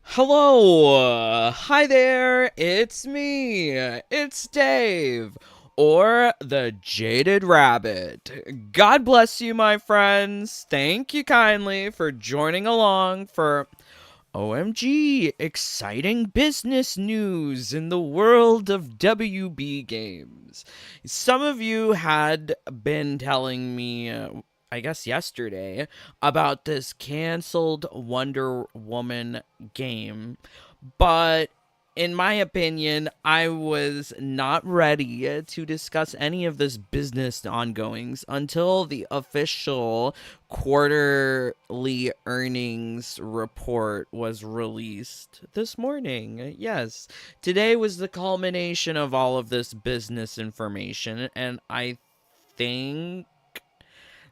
Hello! Hi there! It's me! It's Dave! Or the Jaded Rabbit. God bless you, my friends. Thank you kindly for joining along for OMG exciting business news in the world of WB games. Some of you had been telling me I guess yesterday about this canceled Wonder Woman game, but in my opinion, I was not ready to discuss any of this business ongoings until the official quarterly earnings report was released this morning. Yes, today was the culmination of all of this business information, and I think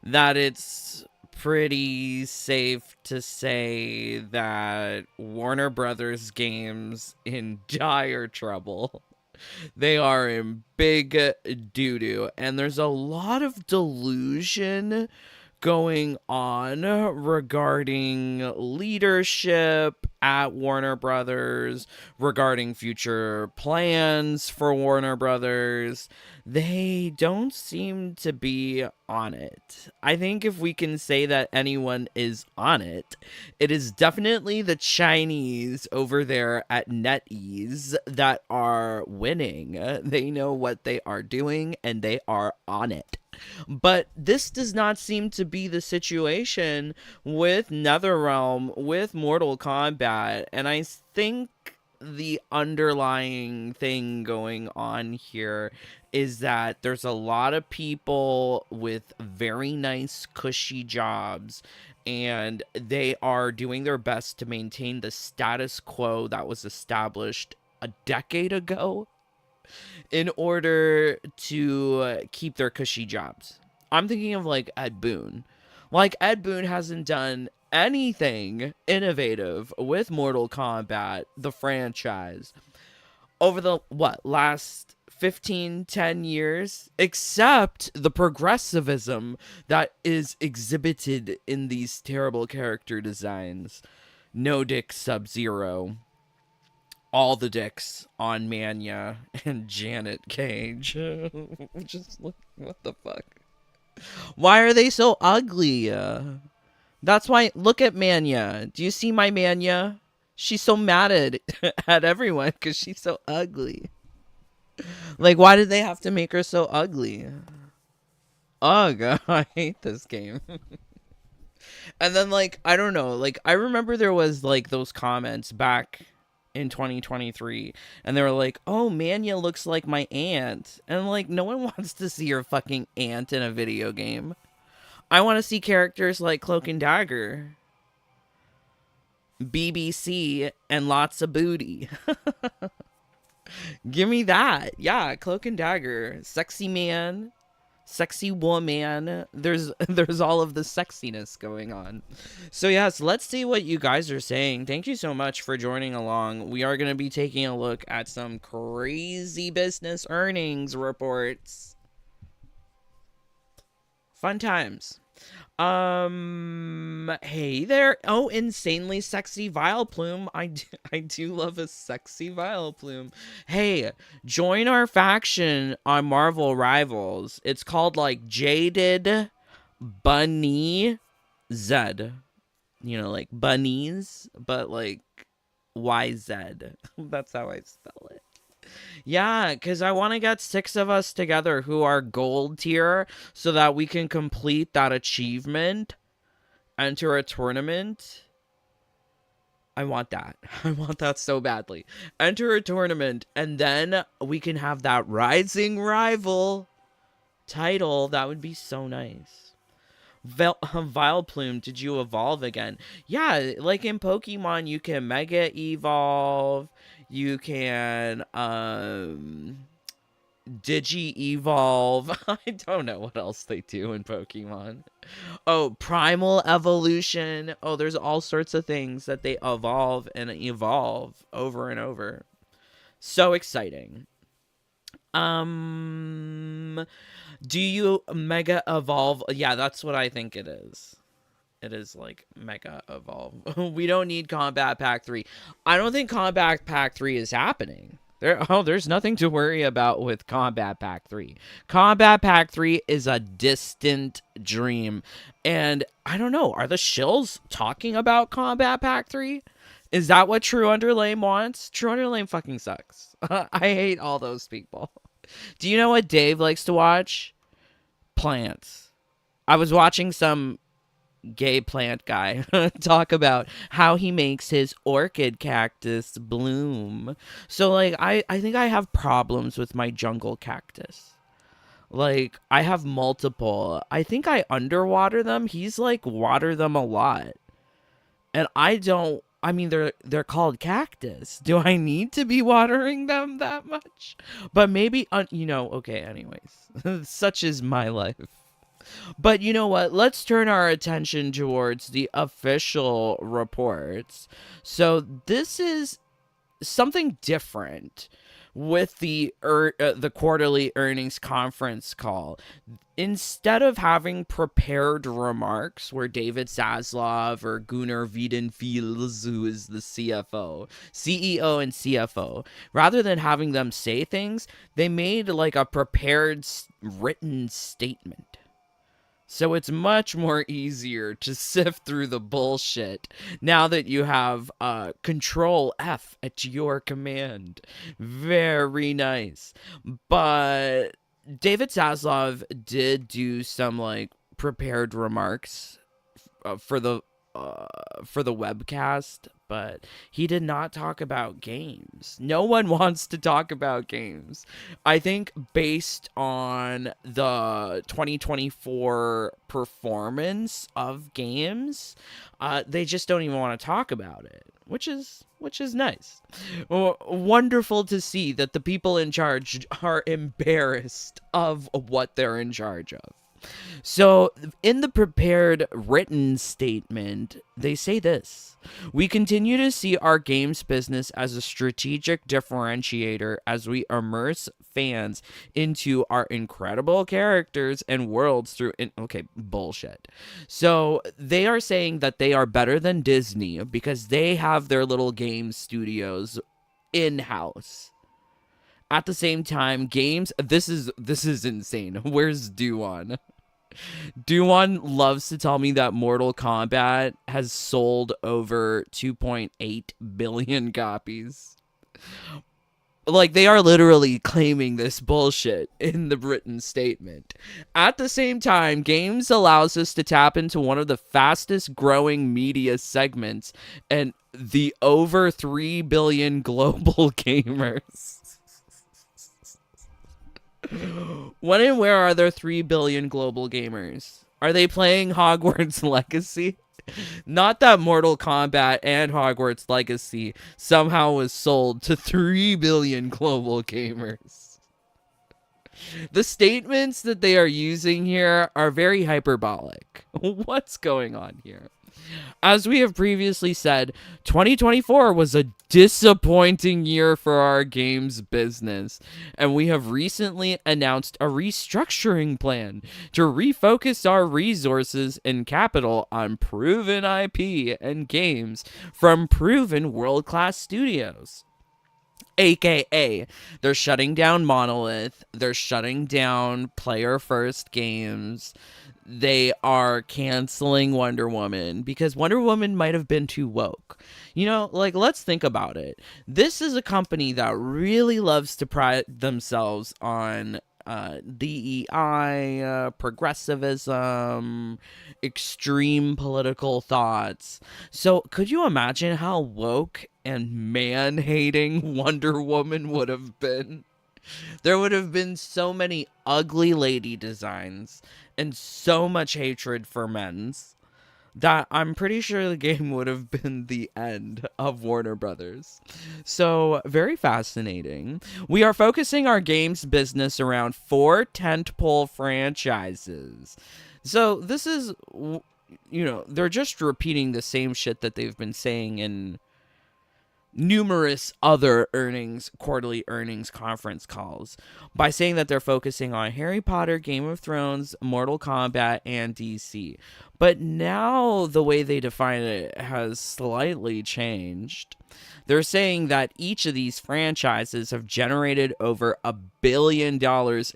that it's pretty safe to say that Warner Brothers games in dire trouble. They are in big doo doo, and there's a lot of delusion going on regarding leadership at Warner Brothers, regarding future plans for Warner Brothers. They don't seem to be on it. I think if we can say that anyone is on it, it is definitely the Chinese over there at NetEase that are winning. They know what they are doing and they are on it. But this does not seem to be the situation with NetherRealm, with Mortal Kombat, and I think the underlying thing going on here is that there's a lot of people with very nice, cushy jobs, and they are doing their best to maintain the status quo that was established a decade ago in order to keep their cushy jobs. I'm thinking of like Ed Boon. Like Ed Boon hasn't done anything innovative with Mortal Kombat, the franchise, over the last 15-10 years, except the progressivism that is exhibited in these terrible character designs. No Dick Sub-Zero, all the dicks on Mania and Janet Cage. Just what the fuck? Why are they so ugly? That's why. Look at Mania. Do you see my Mania? She's so mad at at everyone because she's so ugly. Like, why did they have to make her so ugly? Ugh, I hate this game. And then, like, I don't know. Like, I remember there was like those comments back in 2023, and they were like, "Oh, Mania looks like my aunt," and like, no one wants to see your fucking aunt in a video game. I want to see characters like Cloak and Dagger, BBC, and lots of booty. Give me that. Yeah, Cloak and Dagger, sexy man, sexy woman. There's all of the sexiness going on. So yes, let's see what you guys are saying. Thank you so much for joining along. We are going to be taking a look at some crazy business earnings reports. Fun times. Hey there. Oh, insanely sexy Vileplume. I do love a sexy Vileplume. Hey, join our faction on Marvel Rivals. It's called like Jaded Bunny Z. You know, like bunnies, but like YZ. That's how I spell it. Yeah, because I want to get 6 of us together who are gold tier so that we can complete that achievement, enter a tournament. I want that. I want that so badly. Enter a tournament, and then we can have that Rising Rival title. That would be so nice. Vileplume, did you evolve again? Yeah, like in Pokemon, you can Mega Evolve. You can Digi Evolve. I don't know what else they do in Pokemon. Oh, Primal Evolution. Oh, there's all sorts of things that they evolve and evolve over and over. So exciting. Um, do you Mega Evolve? Yeah, that's what I think it is. It is like mega evolve. We don't need Combat Pack 3. I don't think Combat Pack 3 is happening. There's nothing to worry about with Combat Pack 3. Combat Pack 3 is a distant dream. And I don't know, are the shills talking about Combat Pack 3? Is that what True Underlame wants? True Underlame fucking sucks. I hate all those people. Do you know what Dave likes to watch? Plants. I was watching some gay plant guy talk about how he makes his orchid cactus bloom. So like I think I have problems with my jungle cactus. Like I have multiple. I think I underwater them. He's like water them a lot. And I don't. I mean they're called cactus. Do I need to be watering them that much? But maybe okay, anyways. Such is my life. But you know what? Let's turn our attention towards the official reports. So this is something different with the quarterly earnings conference call. Instead of having prepared remarks where David Zaslav or Gunnar Wiedenfels, who is the CEO and CFO, rather than having them say things, they made like a prepared written statement. So it's much more easier to sift through the bullshit now that you have Control F at your command. Very nice. But David Zaslav did do some like prepared remarks for the webcast, but he did not talk about games. No one wants to talk about games. I think based on the 2024 performance of games, they just don't even want to talk about it, which is nice. Wonderful to see that the people in charge are embarrassed of what they're in charge of. So, in the prepared written statement, they say this: we continue to see our games business as a strategic differentiator as we immerse fans into our incredible characters and worlds through... Okay, bullshit. So, they are saying that they are better than Disney because they have their little game studios in-house. At the same time, games... This is insane. Where's Duan? Duan loves to tell me that Mortal Kombat has sold over 2.8 billion copies. Like, they are literally claiming this bullshit in the written statement. At the same time, games allows us to tap into one of the fastest growing media segments and the over 3 billion global gamers. When and where are there 3 billion global gamers? Are they playing Hogwarts Legacy? Not that Mortal Kombat and Hogwarts Legacy somehow was sold to 3 billion global gamers. The statements that they are using here are very hyperbolic. What's going on here? As we have previously said, 2024 was a disappointing year for our games business, and we have recently announced a restructuring plan to refocus our resources and capital on proven IP and games from proven world-class studios. AKA, they're shutting down Monolith, they're shutting down player-first games, they are canceling Wonder Woman because Wonder Woman might have been too woke. You know, like, let's think about it. This is a company that really loves to pride themselves on DEI, progressivism, extreme political thoughts. So could you imagine how woke and man-hating Wonder Woman would have been? There would have been so many ugly lady designs and so much hatred for men's that I'm pretty sure the game would have been the end of Warner Brothers. So, very fascinating. We are focusing our games business around 4 tentpole franchises. So, this is, they're just repeating the same shit that they've been saying in numerous other quarterly earnings conference calls by saying that they're focusing on Harry Potter, Game of Thrones, Mortal Kombat, and DC. But now the way they define it has slightly changed. They're saying that each of these franchises have generated over $1 billion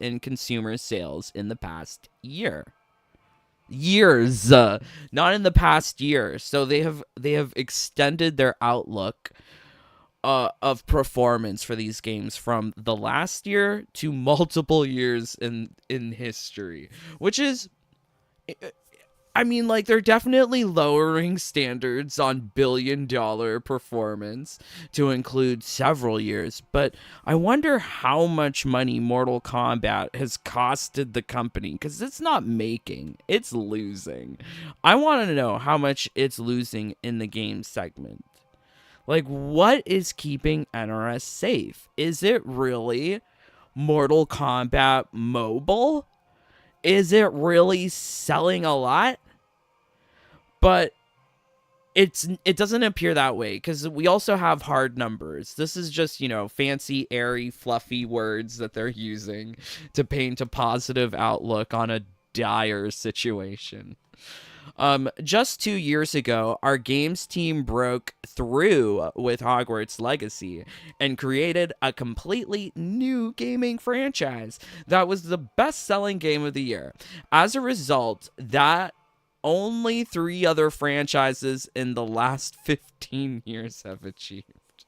in consumer sales in the past years, not in the past year. So they have extended their outlook of performance for these games from the last year to multiple years in history, which is, I mean, like, they're definitely lowering standards on billion-dollar performance to include several years, but I wonder how much money Mortal Kombat has costed the company, because it's not making, it's losing. I want to know how much it's losing in the game segment. Like, what is keeping NRS safe? Is it really Mortal Kombat Mobile? Is it really selling a lot? But it doesn't appear that way, because we also have hard numbers. This is just, fancy, airy, fluffy words that they're using to paint a positive outlook on a dire situation. Just 2 years ago, our games team broke through with Hogwarts Legacy and created a completely new gaming franchise that was the best-selling game of the year. As a result, that only 3 other franchises in the last 15 years have achieved.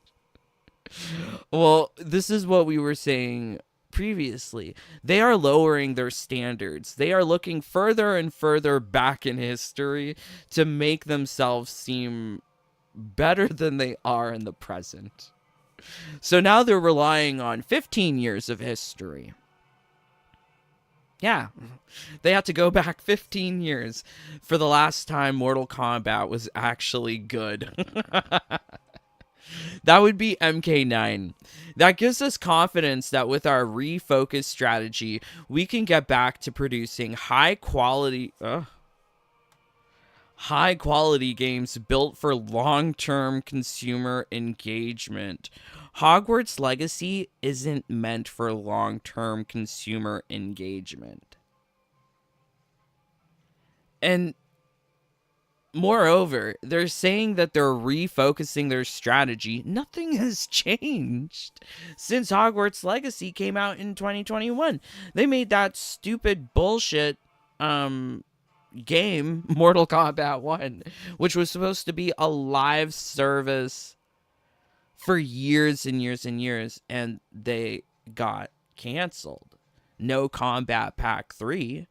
Well, this is what we were saying previously. They are lowering their standards. They are looking further and further back in history to make themselves seem better than they are in the present. So now they're relying on 15 years of history. Yeah, they had to go back 15 years for the last time Mortal Kombat was actually good. That would be MK9. That gives us confidence that with our refocused strategy, we can get back to producing high quality games built for long-term consumer engagement. Hogwarts Legacy isn't meant for long-term consumer engagement. And moreover, they're saying that they're refocusing their strategy. Nothing has changed since Hogwarts Legacy came out in 2021. They made that stupid bullshit game, Mortal Kombat 1, which was supposed to be a live service for years and years and years, and they got canceled. No Combat Pack 3.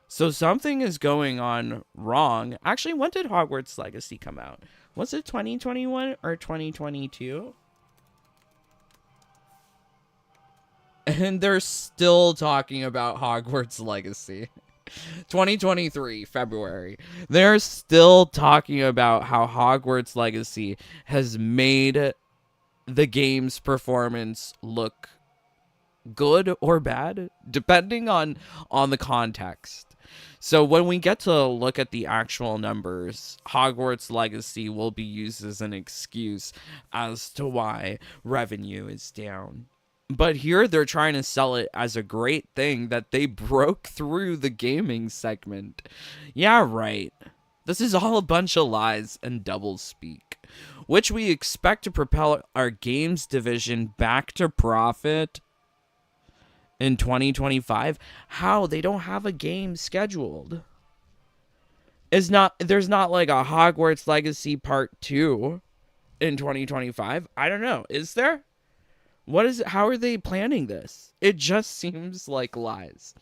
So something is going on wrong. Actually, when did Hogwarts Legacy come out? Was it 2021 or 2022? And they're still talking about Hogwarts Legacy. 2023, February. They're still talking about how Hogwarts Legacy has made the game's performance look good or bad, depending on the context. So when we get to look at the actual numbers, Hogwarts Legacy will be used as an excuse as to why revenue is down. But here they're trying to sell it as a great thing that they broke through the gaming segment. Yeah, right. This is all a bunch of lies and doublespeak, which we expect to propel our games division back to profit in 2025. How? They don't have a game scheduled. There's not like a Hogwarts Legacy Part 2 in 2025. I don't know. Is there? How are they planning this? It just seems like lies.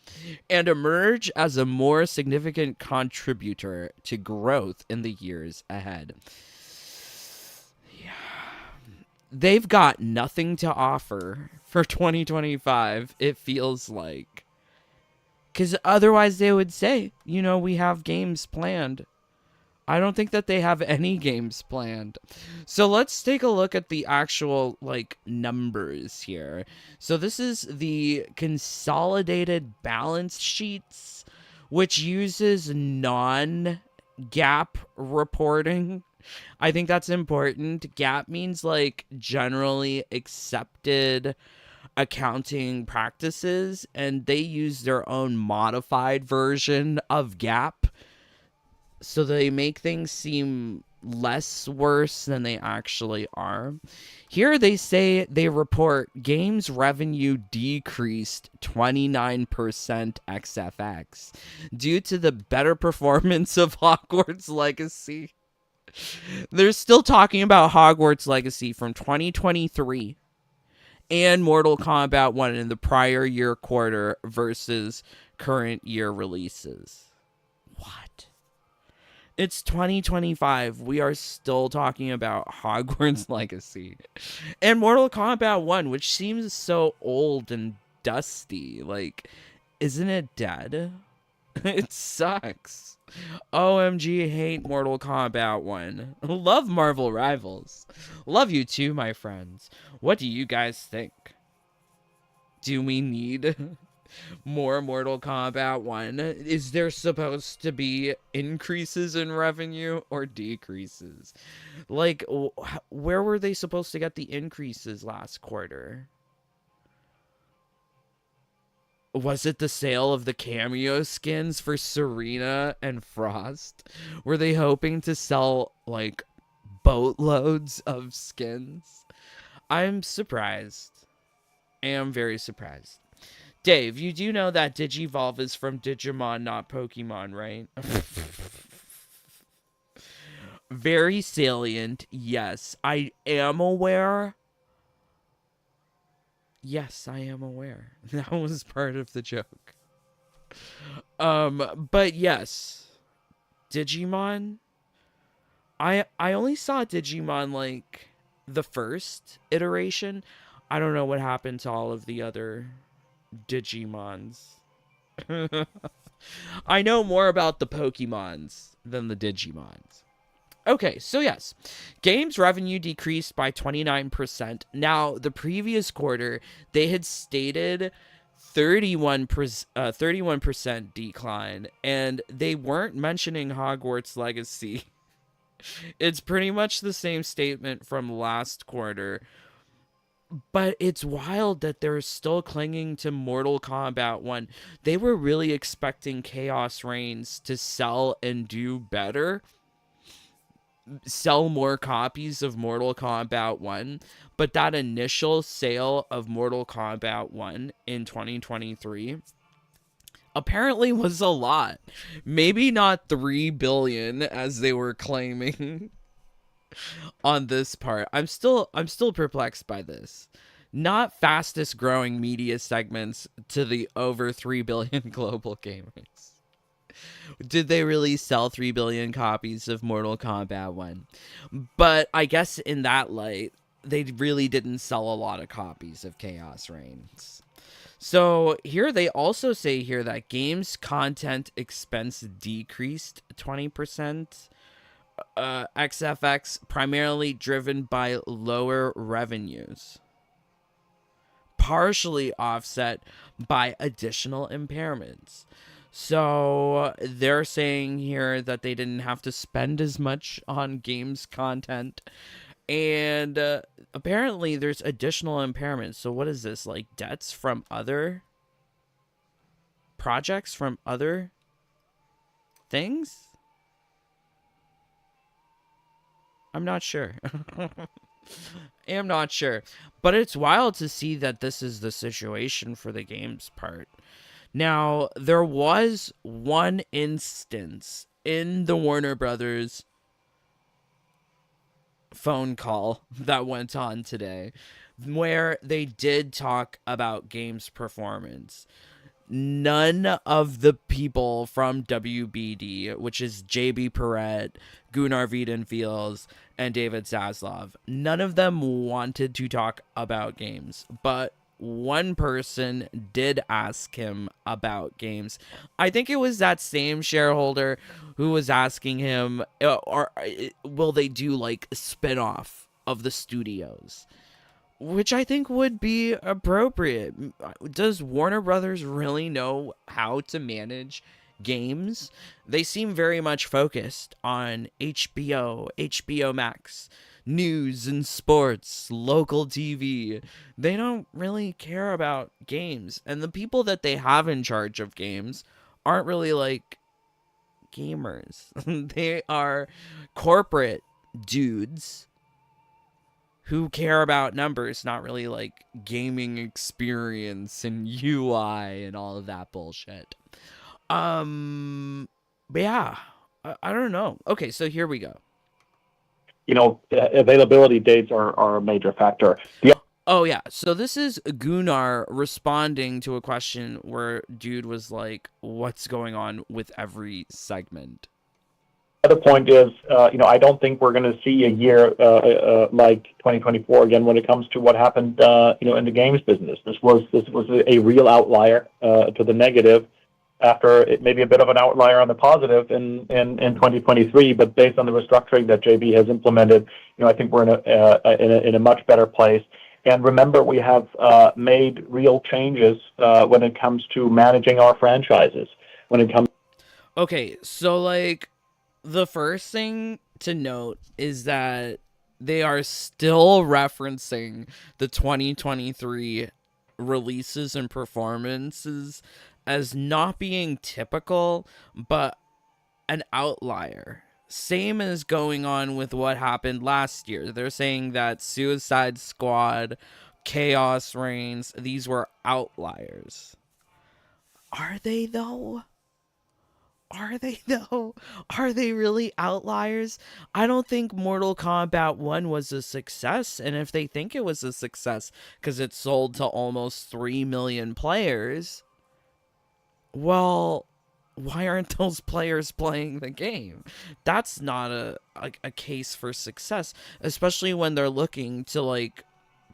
And emerge as a more significant contributor to growth in the years ahead. Yeah. They've got nothing to offer for 2025, it feels like. Because otherwise they would say, we have games planned. I don't think that they have any games planned. So let's take a look at the actual, numbers here. So this is the consolidated balance sheets, which uses non-GAAP gap reporting. I think that's important. Gap means like generally accepted accounting practices, and they use their own modified version of gap, so they make things seem less worse than they actually are. Here they say they report games revenue decreased 29% XFX due to the better performance of Hogwarts Legacy. They're still talking about Hogwarts Legacy from 2023 and Mortal Kombat 1 in the prior year quarter versus current year releases. What? It's 2025. We are still talking about Hogwarts Legacy and Mortal Kombat 1, which seems so old and dusty. Like, isn't it dead? It sucks. OMG, hate Mortal Kombat 1. Love Marvel Rivals. Love you too, my friends. What do you guys think? Do we need more Mortal Kombat 1? Is there supposed to be increases in revenue or decreases? Like, where were they supposed to get the increases last quarter? Was it the sale of the cameo skins for Serena and Frost? Were they hoping to sell, like, boatloads of skins? I'm surprised. I am very surprised. Dave, you do know that Digivolve is from Digimon, not Pokemon, right? Very salient, yes. I am aware. Yes, I am aware. That was part of the joke. But yes. Digimon. I only saw Digimon, like, the first iteration. I don't know what happened to all of the other Digimons. I know more about the Pokemons than the Digimons. Okay, so yes, games revenue decreased by 29%. Now, the previous quarter, they had stated 31% decline, and they weren't mentioning Hogwarts Legacy. It's pretty much the same statement from last quarter. But it's wild that they're still clinging to Mortal Kombat 1. They were really expecting Chaos Reigns to sell and do better. Sell more copies of Mortal Kombat 1. But that initial sale of Mortal Kombat 1 in 2023 apparently was a lot. Maybe not 3 billion as they were claiming. On this part, I'm still perplexed by this. Not fastest growing media segments to the over 3 billion global gamers. Did they really sell 3 billion copies of Mortal Kombat 1? But I guess in that light, they really didn't sell a lot of copies of Chaos Reigns. So here they also say here that games content expense decreased 20%. XFX, primarily driven by lower revenues, partially offset by additional impairments. So they're saying here that they didn't have to spend as much on games content, and apparently there's additional impairments. So what is this, like debts from other projects, from other things? I'm not sure. I'm not sure. But it's wild to see that this is the situation for the games part. Now, there was one instance in the Warner Brothers phone call that went on today where they did talk about games performance. None of the people from WBD, which is JB Perrette, Gunnar Wiedenfields, and David Zaslav, none of them wanted to talk about games. But one person did ask him about games. I think it was that same shareholder who was asking him, or will they do like a spin-off of the studios? Which I think would be appropriate. Does Warner Brothers really know how to manage games, they seem very much focused on HBO Max, news and sports, local TV. They don't really care about games. And the people that they have in charge of games aren't really like gamers. They are corporate dudes who care about numbers, not really like gaming experience and UI and all of that bullshit. But yeah, I don't know. Okay, so here we go. Availability dates are a major factor. Oh yeah, so this is Gunnar responding to a question where dude was like, "What's going on with every segment?" The other point is, I don't think we're going to see a year like 2024 again when it comes to what happened, in the games business. This was a real outlier to the negative. After it may be a bit of an outlier on the positive in 2023, but based on the restructuring that JB has implemented, I think we're in a much better place. And remember, we have made real changes when it comes to managing our franchises. When it comes, Okay, so like the first thing to note is that they are still referencing the 2023 releases and performances as not being typical, but an outlier. Same as going on with what happened last year. They're saying that Suicide Squad, Chaos Reigns, these were outliers. Are they though? Are they though? Are they really outliers? I don't think Mortal Kombat 1 was a success, and if they think it was a success because it sold to almost 3 million players, well, why aren't those players playing the game? That's not a case for success, especially when they're looking to like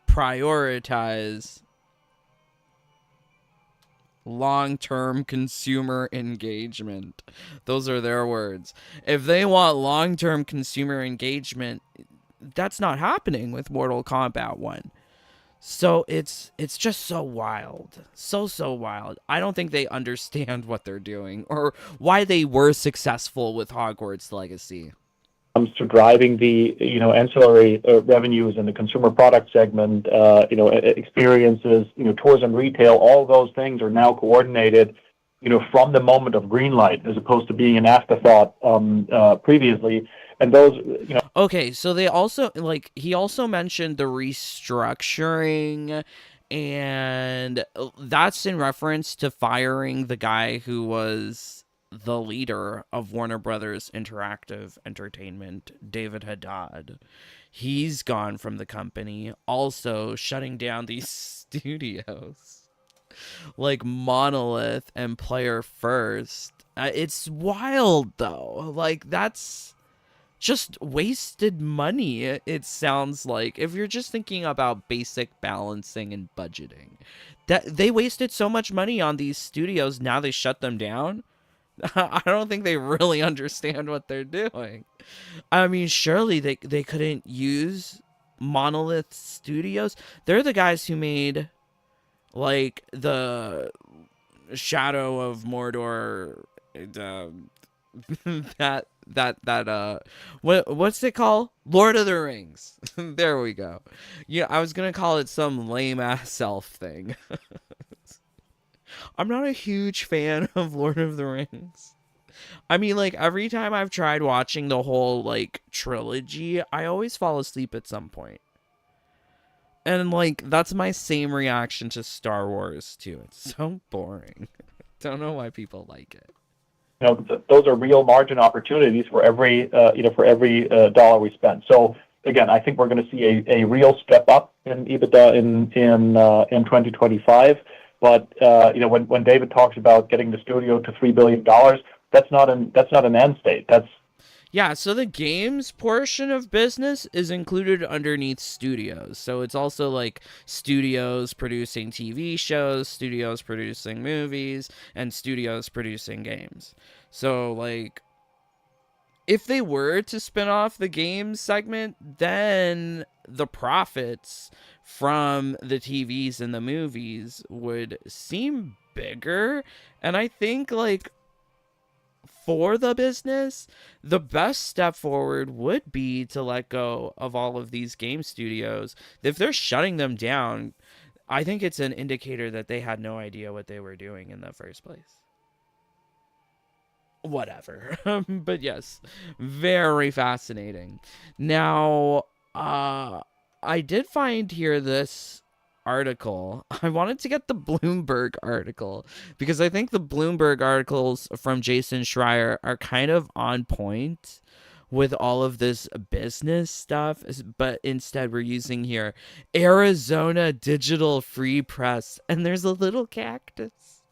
prioritize long-term consumer engagement. Those are their words. If they want long-term consumer engagement, that's not happening with Mortal Kombat 1. So it's just so wild. So wild. I don't think they understand what they're doing or why they were successful with Hogwarts Legacy. comes to driving the ancillary revenues in the consumer product segment, experiences, tours and retail, all those things are now coordinated, from the moment of green light as opposed to being an afterthought previously. And those, Okay, so they also like he also mentioned the restructuring, and that's in reference to firing the guy who was the leader of Warner Brothers Interactive Entertainment, David Haddad. He's gone from the company, also shutting down these studios like Monolith and Player First. It's wild though. Like that's just wasted money, it sounds like, if you're just thinking about basic balancing and budgeting. That they wasted so much money on these studios, now they shut them down. I don't think they really understand what they're doing. I mean, surely they couldn't use Monolith Studios. They're the guys who made like the Shadow of Mordor, uh, that what's it called? Lord of the Rings. There we go. Yeah, I was gonna call it some lame ass elf thing. I'm not a huge fan of Lord of the Rings. I mean, like every time I've tried watching the whole like trilogy, I always fall asleep at some point. And like that's my same reaction to Star Wars too. It's so boring. Don't know why people like it. those are real margin opportunities for every dollar we spend. So again, I think we're going to see a real step up in EBITDA in 2025. But when David talks about getting the studio to $3 billion, that's not an end state. Yeah, so the games portion of business is included underneath studios. So it's also like studios producing TV shows, studios producing movies, and studios producing games. So, like, if they were to spin off the games segment, then the profits from the TVs and the movies would seem bigger. And I think, like, for the business, the best step forward would be to let go of all of these game studios. If they're shutting them down, I think it's an indicator that they had no idea what they were doing in the first place. Whatever. But yes, very fascinating. Now, I did find here this article. I wanted to get the Bloomberg article because I think the Bloomberg articles from Jason Schreier are kind of on point with all of this business stuff, but instead we're using here Arizona Digital Free Press, and there's a little cactus.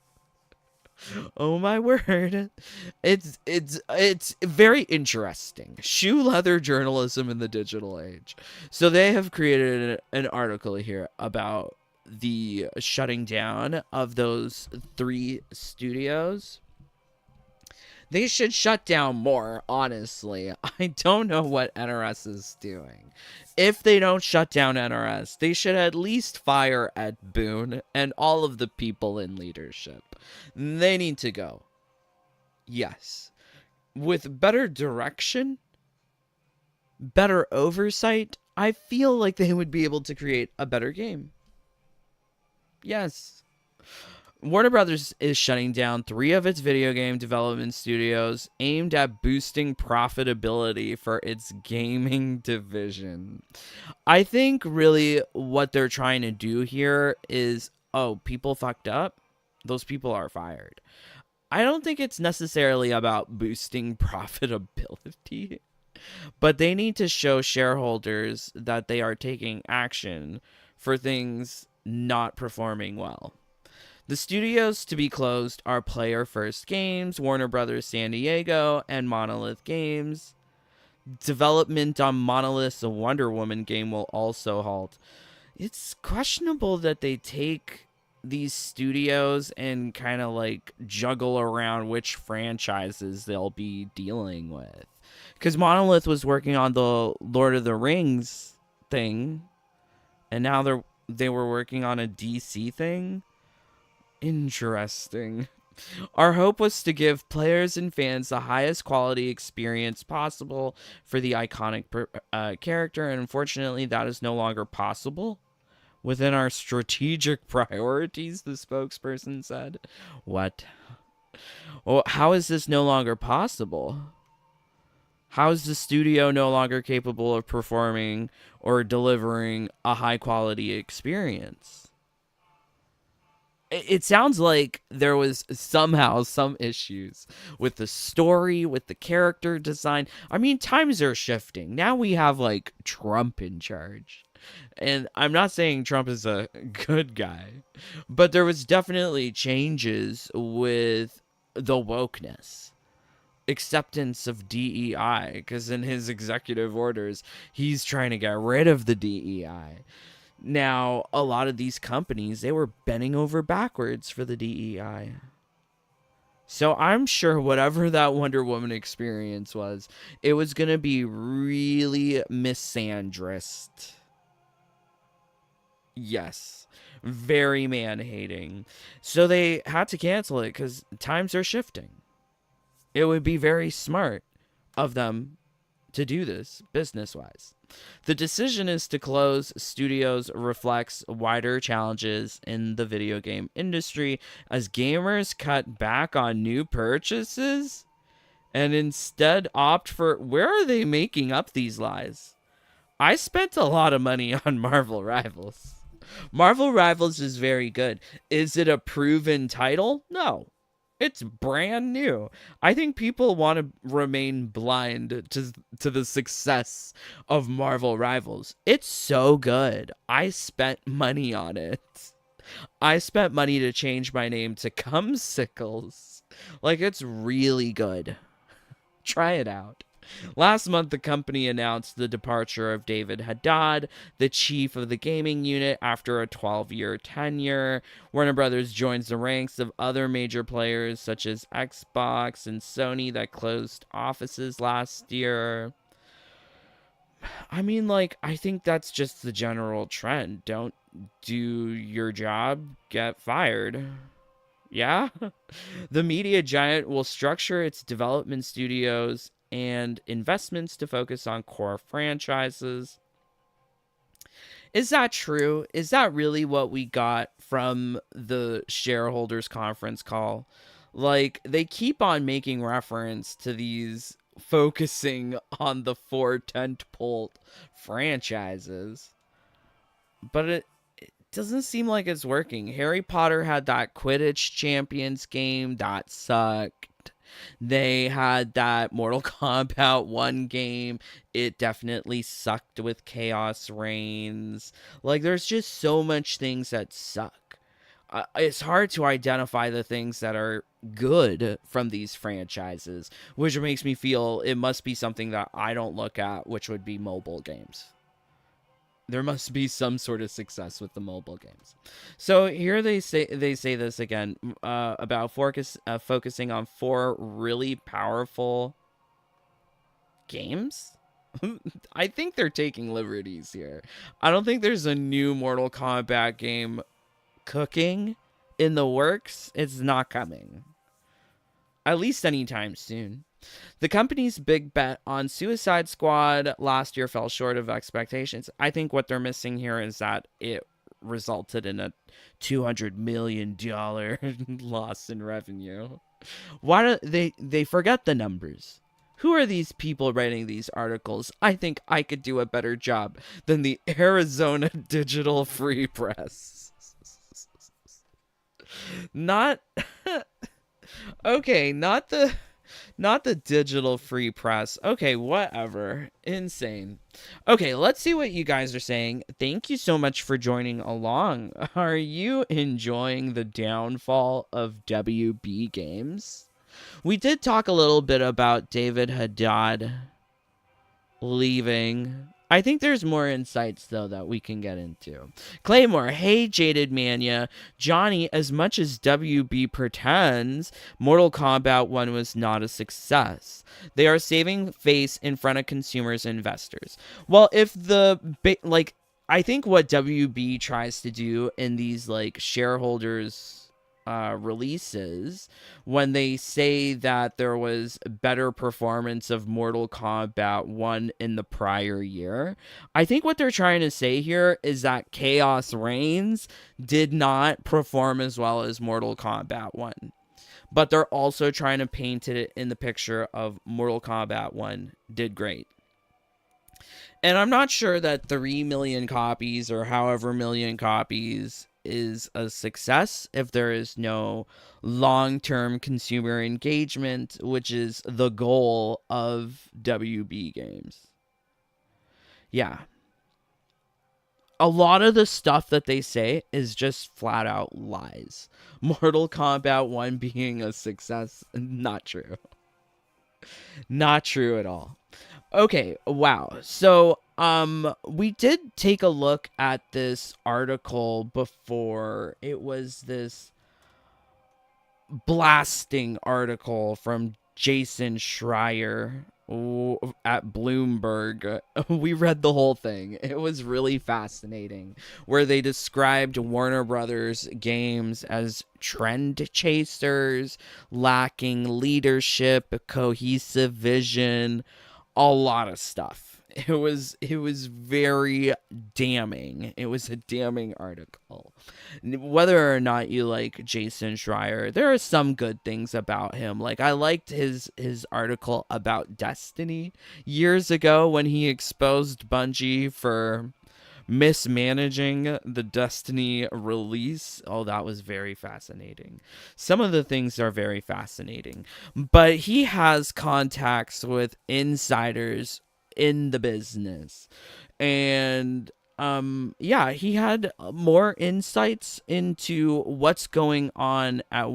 Oh my word. It's very interesting. Shoe leather journalism in the digital age. So they have created an article here about the shutting down of those 3 studios. They should shut down more, honestly. I don't know what NRS is doing. If they don't shut down NRS, they should at least fire Ed Boon and all of the people in leadership. They need to go. Yes. With better direction, better oversight, I feel like they would be able to create a better game. Yes. Warner Brothers is shutting down 3 of its video game development studios aimed at boosting profitability for its gaming division. I think really what they're trying to do here is, oh, people fucked up. Those people are fired. I don't think it's necessarily about boosting profitability, but they need to show shareholders that they are taking action for things not performing well. The studios to be closed are Player First Games, Warner Brothers San Diego, and Monolith Games. Development on Monolith's Wonder Woman game will also halt. It's questionable that they take these studios and kind of like juggle around which franchises they'll be dealing with. Because Monolith was working on the Lord of the Rings thing, and now they were working on a DC thing. Interesting. Our hope was to give players and fans the highest quality experience possible for the iconic character, and unfortunately, that is no longer possible within our strategic priorities, the spokesperson said. What? Well, how is this no longer possible? How is the studio no longer capable of performing or delivering a high quality experience? It sounds like there was somehow some issues with the story, with the character design. I mean, times are shifting. Now we have like Trump in charge. And I'm not saying Trump is a good guy, but there was definitely changes with the wokeness, acceptance of DEI, because in his executive orders, he's trying to get rid of the DEI. Now, a lot of these companies, they were bending over backwards for the DEI. So I'm sure whatever that Wonder Woman experience was, it was going to be really misandrist. Yes, very man-hating. So they had to cancel it because times are shifting. It would be very smart of them to do this business-wise. The decision is to close studios reflects wider challenges in the video game industry as gamers cut back on new purchases and instead opt for, where are they making up these lies? I spent a lot of money on Marvel Rivals. Marvel Rivals is very good. Is it a proven title? No. It's brand new. I think people want to remain blind to the success of Marvel Rivals. It's so good. I spent money on it. I spent money to change my name to Cumsicles. Like, it's really good. Try it out. Last month, the company announced the departure of David Haddad, the chief of the gaming unit, after a 12-year tenure. Warner Brothers joins the ranks of other major players such as Xbox and Sony that closed offices last year. I mean, like, I think that's just the general trend. Don't do your job, get fired. Yeah. The media giant will structure its development studios and investments to focus on core franchises. Is that true? Is that really what we got from the shareholders conference call? Like, they keep on making reference to these focusing on the four tentpole franchises, but it doesn't seem like it's working. Harry Potter had that Quidditch Champions game that sucked. They had that Mortal Kombat 1 game. It definitely sucked with Chaos Reigns. Like, there's just so much things that suck. It's hard to identify the things that are good from these franchises, which makes me feel it must be something that I don't look at, which would be mobile games. There must be some sort of success with the mobile games. So here they say this again about focusing on four really powerful games. I think they're taking liberties here. I don't think there's a new Mortal Kombat game cooking in the works. It's not coming, at least anytime soon. The company's big bet on Suicide Squad last year fell short of expectations. I think what they're missing here is that it resulted in a $200 million loss in revenue. Why do they forget the numbers? Who are these people writing these articles? I think I could do a better job than the Arizona Digital Free Press. Not okay, not the digital free press. Okay, whatever. Insane. Okay, let's see what you guys are saying. Thank you so much for joining along. Are you enjoying the downfall of WB Games? We did talk a little bit about David Haddad leaving. I think there's more insights, though, that we can get into. Claymore, hey, Jaded Mania. Johnny, as much as WB pretends, Mortal Kombat 1 was not a success. They are saving face in front of consumers and investors. Well, if I think what WB tries to do in these, shareholders releases, when they say that there was better performance of Mortal Kombat 1 in the prior year, I think what they're trying to say here is that Chaos Reigns did not perform as well as Mortal Kombat 1. But they're also trying to paint it in the picture of Mortal Kombat 1 did great. And I'm not sure that 3 million copies or however million copies is a success if there is no long-term consumer engagement, which is the goal of WB Games. Yeah. A lot of the stuff that they say is just flat out lies. Mortal Kombat 1 being a success, not true. Not true at all. Okay, wow. So, we did take a look at this article before. It was this blasting article from Jason Schreier at Bloomberg. We read the whole thing. It was really fascinating, where they described Warner Brothers games as trend chasers, lacking leadership, cohesive vision, a lot of stuff. It was very damning. It was a damning article. Whether or not you like Jason Schreier, there are some good things about him. Like, I liked his article about Destiny years ago when he exposed Bungie for mismanaging the Destiny release. Oh, that was very fascinating. Some of the things are very fascinating, but he has contacts with insiders in the business, and yeah, he had more insights into what's going on at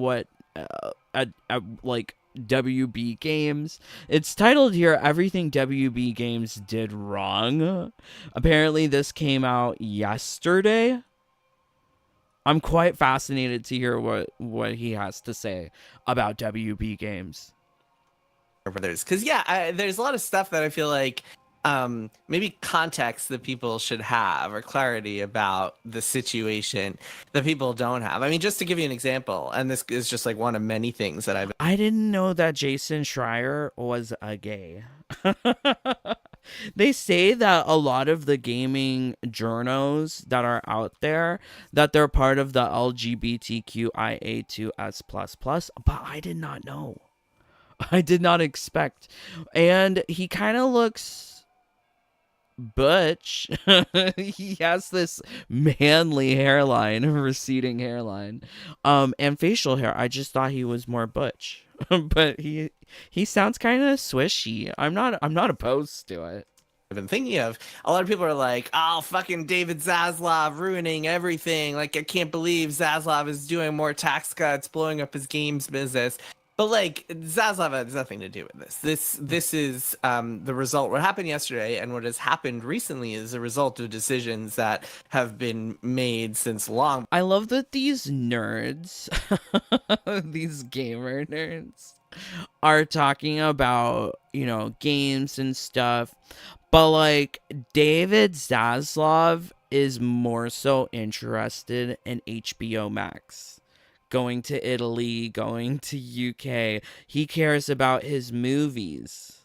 like WB Games. It's titled here, Everything WB Games Did Wrong. Apparently this came out yesterday. I'm quite fascinated to hear what he has to say about WB Games. Brothers, because there's a lot of stuff that I feel like maybe context that people should have or clarity about the situation that people don't have. I mean, just to give you an example, and this is just like one of many things that I didn't know that Jason Schreier was a gay. They say that a lot of the gaming journos that are out there, that they're part of the LGBTQIA2S++, but I did not know. I did not expect. And he kind of looks butch. He has this manly hairline, receding hairline, and facial hair. I just thought he was more butch. But he sounds kind of swishy. I'm not opposed to it. I've been thinking of. A lot of people are like, oh, fucking David Zaslav ruining everything. Like, I can't believe Zaslav is doing more tax cuts, blowing up his games business. But like, Zaslav has nothing to do with this. This is the result. What happened yesterday and what has happened recently is a result of decisions that have been made since long. I love that these nerds, these gamer nerds, are talking about, games and stuff. But like, David Zaslav is more so interested in HBO Max. Going to Italy, going to UK. He cares about his movies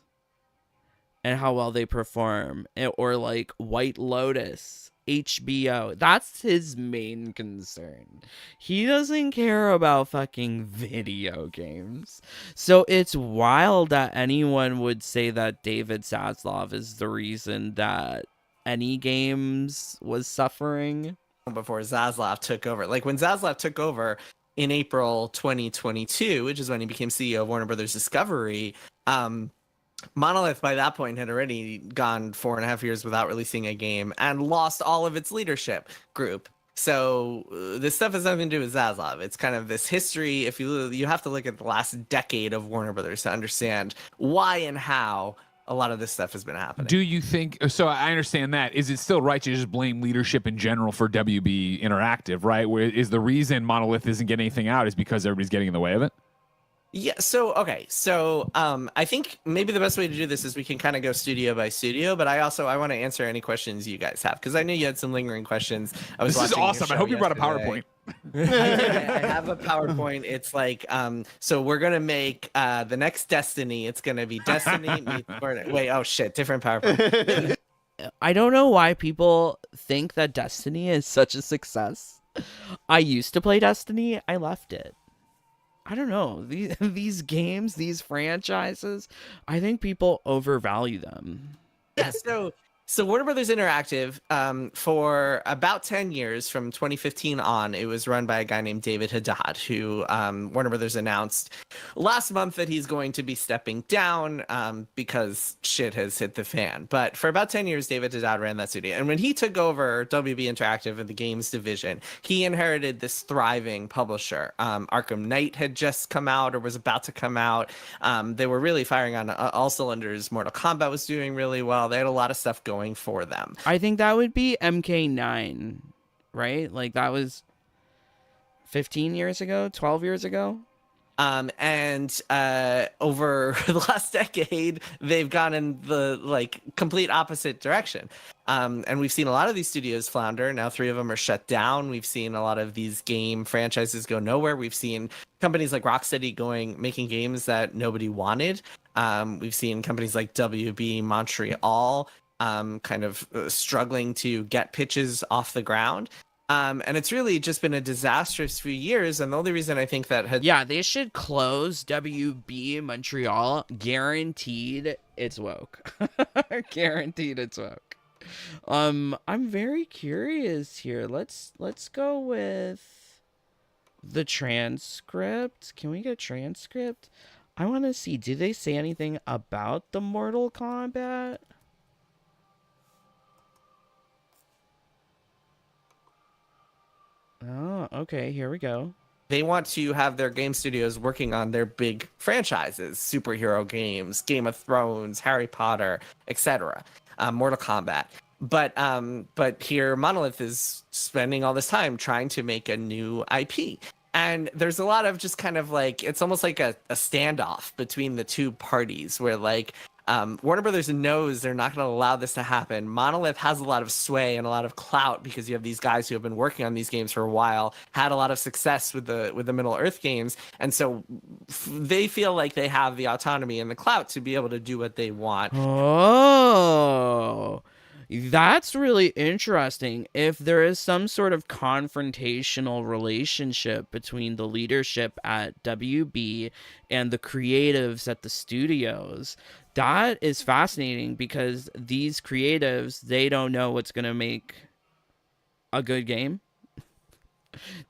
and how well they perform. Or like White Lotus, HBO. That's his main concern. He doesn't care about fucking video games. So it's wild that anyone would say that David Zaslav is the reason that any games was suffering. Before Zaslav took over. Like, when Zaslav took over in April 2022, which is when he became CEO of Warner Brothers Discovery, Monolith by that point had already gone 4.5 years without releasing a game and lost all of its leadership group. So this stuff has nothing to do with Zaslav. It's kind of this history. If you have to look at the last decade of Warner Brothers to understand why and how a lot of this stuff has been happening. Do you think so? I understand that. Is it still right to just blame leadership in general for WB Interactive, right? Where is the reason Monolith isn't getting anything out is because everybody's getting in the way of it? Yeah, so I think maybe the best way to do this is we can kind of go studio by studio, but I want to answer any questions you guys have, because I know you had some lingering questions. This is awesome. I hope you brought a PowerPoint. I have a PowerPoint. It's like, so we're gonna make the next Destiny. It's gonna be Destiny. Wait, oh shit, different PowerPoint. I don't know why people think that Destiny is such a success. I used to play Destiny. I left it. I don't know. These games, these franchises, I think people overvalue them. Yeah, so Warner Brothers Interactive, for about 10 years, from 2015 on, it was run by a guy named David Haddad, who Warner Brothers announced last month that he's going to be stepping down because shit has hit the fan. But for about 10 years, David Haddad ran that studio. And when he took over WB Interactive and the games division, he inherited this thriving publisher. Arkham Knight had just come out or was about to come out. They were really firing on all cylinders. Mortal Kombat was doing really well. They had a lot of stuff going for them. I think that would be MK9, right? Like, that was 15 years ago, 12 years ago. And over the last decade, they've gone in the complete opposite direction. And we've seen a lot of these studios flounder. Now 3 of them are shut down. We've seen a lot of these game franchises go nowhere. We've seen companies like Rocksteady making games that nobody wanted. We've seen companies like WB Montreal kind of struggling to get pitches off the ground. And it's really just been a disastrous few years. And the only reason I think that yeah, they should close WB Montreal. Guaranteed it's woke. Guaranteed it's woke. I'm very curious here. Let's go with the transcript. Can we get a transcript? I want to see, do they say anything about the Mortal Kombat? Oh, okay, here we go. They want to have their game studios working on their big franchises, superhero games, Game of Thrones, Harry Potter, etc., Mortal Kombat. But here Monolith is spending all this time trying to make a new IP. And there's a lot of just kind of like, it's almost like a standoff between the two parties where Warner Brothers knows they're not going to allow this to happen. Monolith has a lot of sway and a lot of clout because you have these guys who have been working on these games for a while, had a lot of success with the Middle Earth games, and so they feel like they have the autonomy and the clout to be able to do what they want. Oh, that's really interesting. If there is some sort of confrontational relationship between the leadership at WB and the creatives at the studios, that is fascinating because these creatives, they don't know what's going to make a good game.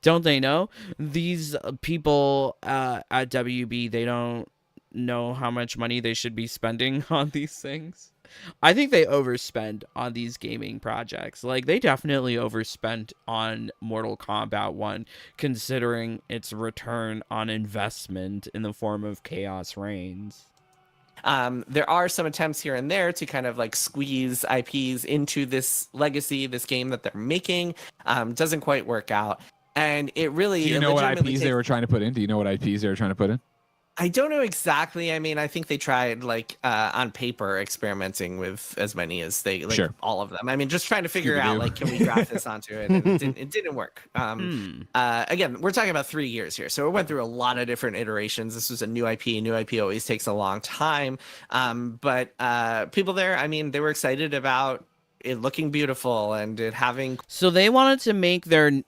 Don't they know? These people at WB, they don't know how much money they should be spending on these things. I think they overspend on these gaming projects. Like, they definitely overspent on Mortal Kombat 1, considering its return on investment in the form of Chaos Reigns. There are some attempts here and there to kind of like squeeze IPs into this legacy, this game that they're making. Doesn't quite work out. And it really... Do you know what IPs they were trying to put in? Do you know what IPs they were trying to put in? I don't know exactly. I mean, I think they tried like on paper experimenting with as many as they like all of them. I mean, just trying to figure out like, can we draft this onto it? And it didn't work. Again, we're talking about 3 years here, so it went through a lot of different iterations. This was a new IP. New IP always takes a long time. But people there, I mean, they were excited about it looking beautiful and it having. So they wanted to make their...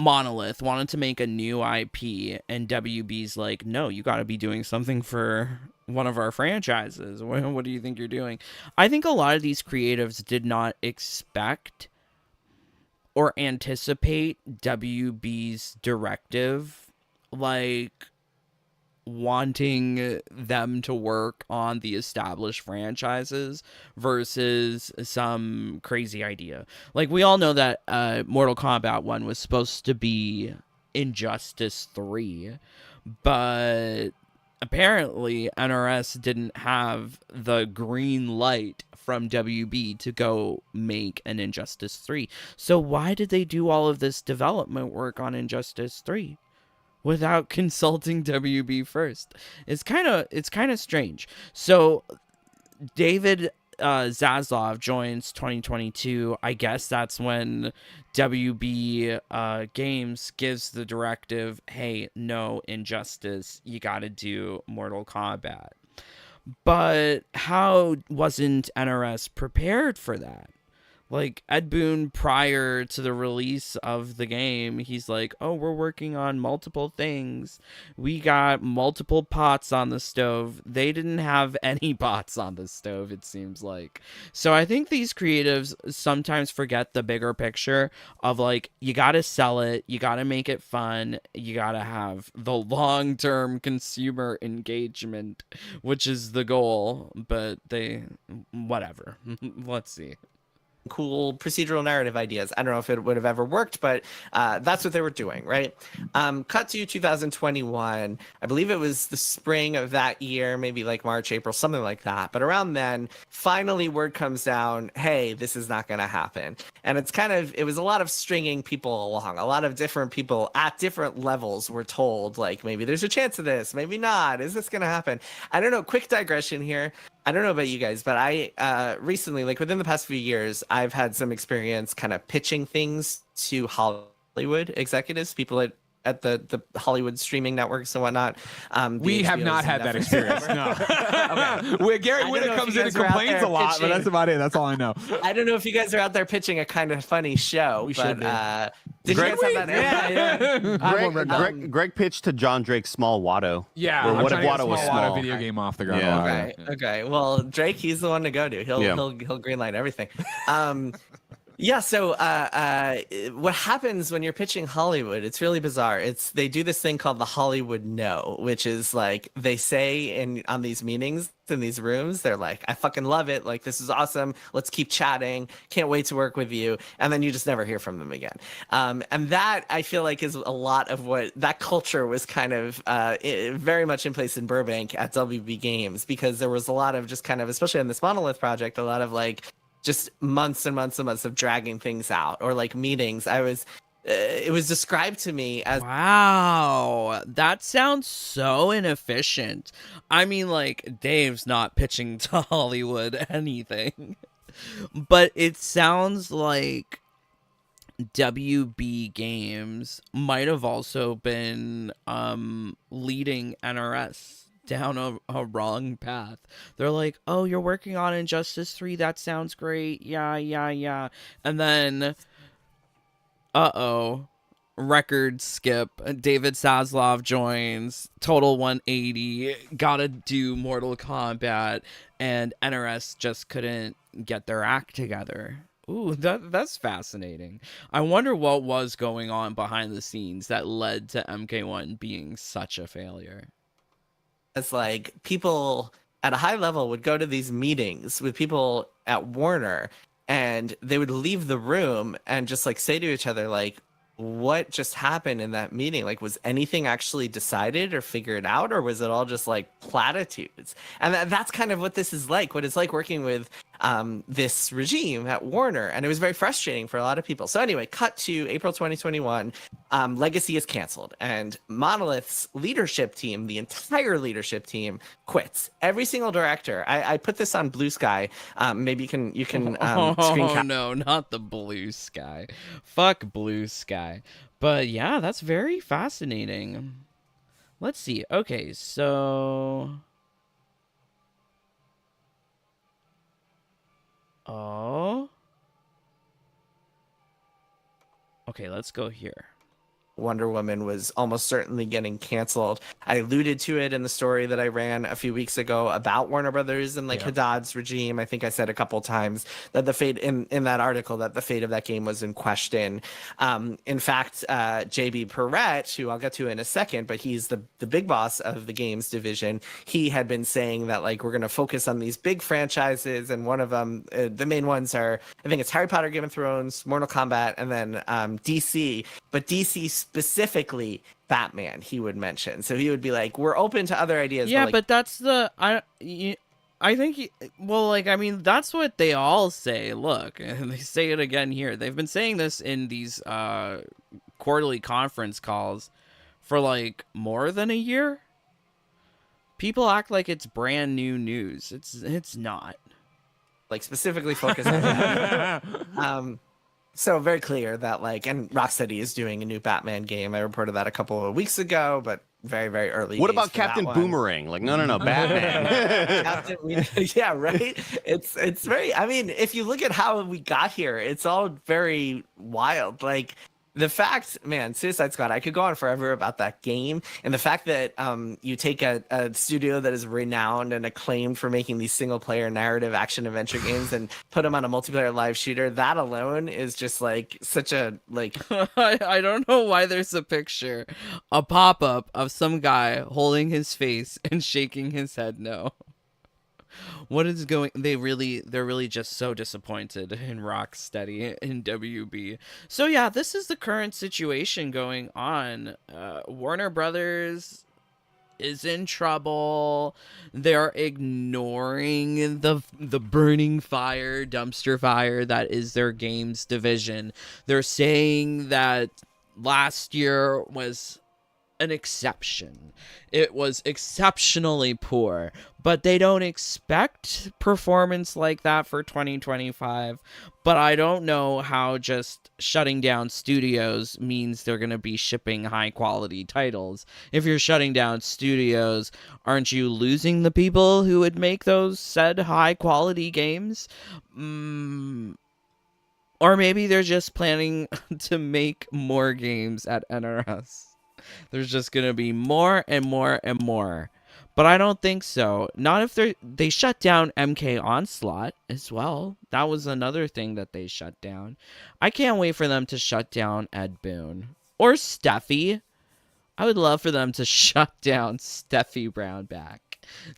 Monolith wanted to make a new IP, and WB's like, no, you got to be doing something for one of our franchises. What do you think you're doing? I think a lot of these creatives did not expect or anticipate WB's directive, like wanting them to work on the established franchises versus some crazy idea. Like, we all know that Mortal Kombat 1 was supposed to be Injustice 3, but apparently NRS didn't have the green light from WB to go make an Injustice 3. So why did they do all of this development work on Injustice 3? Without consulting WB first? It's kind of strange. So David Zaslav joins 2022. I guess that's when WB Games gives the directive, hey, no Injustice, you gotta do Mortal Kombat. But how wasn't NRS prepared for that? Like, Ed Boon, prior to the release of the game, he's like, oh, we're working on multiple things. We got multiple pots on the stove. They didn't have any pots on the stove, it seems like. So I think these creatives sometimes forget the bigger picture of, like, you gotta sell it, you gotta make it fun, you gotta have the long-term consumer engagement, which is the goal, but whatever. Let's see. Cool procedural narrative ideas. I don't know if it would have ever worked, but that's what they were doing, right? Cut to 2021. I believe it was the spring of that year, maybe like March, April, something like that. But around then, finally word comes down, hey, this is not going to happen. And it was a lot of stringing people along. A lot of different people at different levels were told, like, maybe there's a chance of this, maybe not. Is this going to happen? I don't know. Quick digression here. I don't know about you guys, but I recently, like within the past few years, I've had some experience kind of pitching things to Hollywood executives, people at the Hollywood streaming networks and whatnot. We have not had that experience. No. Okay. Gary Whitta comes in and complains a lot, but that's about it. That's all I know. I don't know if you guys are out there pitching a kind of funny show. We but, should did Greg, you guys have that? Greg pitched to John Drake's Small Watto. Yeah. Or what if Watto was small? Video game off the ground. Yeah. Okay. Well, Drake, he's the one to go to. He'll greenlight everything. Yeah, so what happens when you're pitching Hollywood, it's really bizarre. They do this thing called the Hollywood No, which is like they say on these meetings, in these rooms, they're like, I fucking love it. Like, this is awesome. Let's keep chatting. Can't wait to work with you. And then you just never hear from them again. And that, I feel like, is a lot of what that culture was kind of very much in place in Burbank at WB Games, because there was a lot of just kind of, especially on this Monolith project, a lot of like, just months and months and months of dragging things out, or like meetings. it was described to me as Wow, that sounds so inefficient. I mean, like, Dave's not pitching to Hollywood anything, but it sounds like WB Games might have also been leading NRS down a wrong path. They're like, "Oh, you're working on Injustice 3. That sounds great. Yeah, yeah, yeah." And then uh-oh, record skip. David Zaslav joins. Total 180. Gotta do Mortal Kombat, and NRS just couldn't get their act together. Ooh, that's fascinating. I wonder what was going on behind the scenes that led to MK1 being such a failure. like people at a high level would go to these meetings with people at Warner, and they would leave the room and just like say to each other, like, what just happened in that meeting? Like, was anything actually decided or figured out, or was it all just like platitudes? And that's kind of what this is like, what it's like working with this regime at Warner. And it was very frustrating for a lot of people. So anyway, cut to April 2021, Legacy is canceled, and Monolith's leadership team, the entire leadership team, quits. Every single director. I put this on Blue Sky. Maybe you can screen cap. No, not the Blue Sky. Fuck Blue Sky. But yeah, that's very fascinating. Let's see. Okay, so oh. Okay, let's go here. Wonder Woman was almost certainly getting canceled. I alluded to it in the story that I ran a few weeks ago about Warner Brothers and like Haddad's regime. I think I said a couple times that the fate in that article that the fate of that game was in question. In fact, JB Perrette, who I'll get to in a second, but he's the big boss of the games division. He had been saying that like we're going to focus on these big franchises, and one of them, the main ones are, I think it's Harry Potter, Game of Thrones, Mortal Kombat, and then DC. But DC specifically Batman, he would mention. So he would be like, we're open to other ideas. Yeah, like, but that's the I think well, like, I mean, that's what they all say. Look, and they say it again here. They've been saying this in these quarterly conference calls for like more than a year. People act like it's brand new news. It's not. like specifically focus on that. So very clear that like, and Rocksteady is doing a new Batman game. I reported that a couple of weeks ago, but very, very early. What days about for that Captain one. Boomerang? Like, no, Batman. Yeah, right. It's very. I mean, if you look at how we got here, it's all very wild. Like the fact, man, Suicide Squad. I could go on forever about that game, and the fact that you take a studio that is renowned and acclaimed for making these single-player narrative action adventure games and put them on a multiplayer live shooter. That alone is just like such a like. I don't know why there's a picture, a pop-up of some guy holding his face and shaking his head no. What is going? They're really just so disappointed in Rocksteady in WB. So yeah, this is the current situation going on. Warner Brothers is in trouble. They're ignoring the burning fire, dumpster fire that is their games division. They're saying that last year was an exception. It was exceptionally poor, but they don't expect performance like that for 2025. But I don't know how just shutting down studios means they're going to be shipping high quality titles. If you're shutting down studios, aren't you losing the people who would make those said high quality games? Or maybe they're just planning to make more games at NRS. There's just gonna be more and more and more, but I don't think so. Not if they shut down MK Onslaught as well. That was another thing that they shut down. I can't wait for them to shut down Ed Boon or Steffi. I would love for them to shut down Steffi Brownback.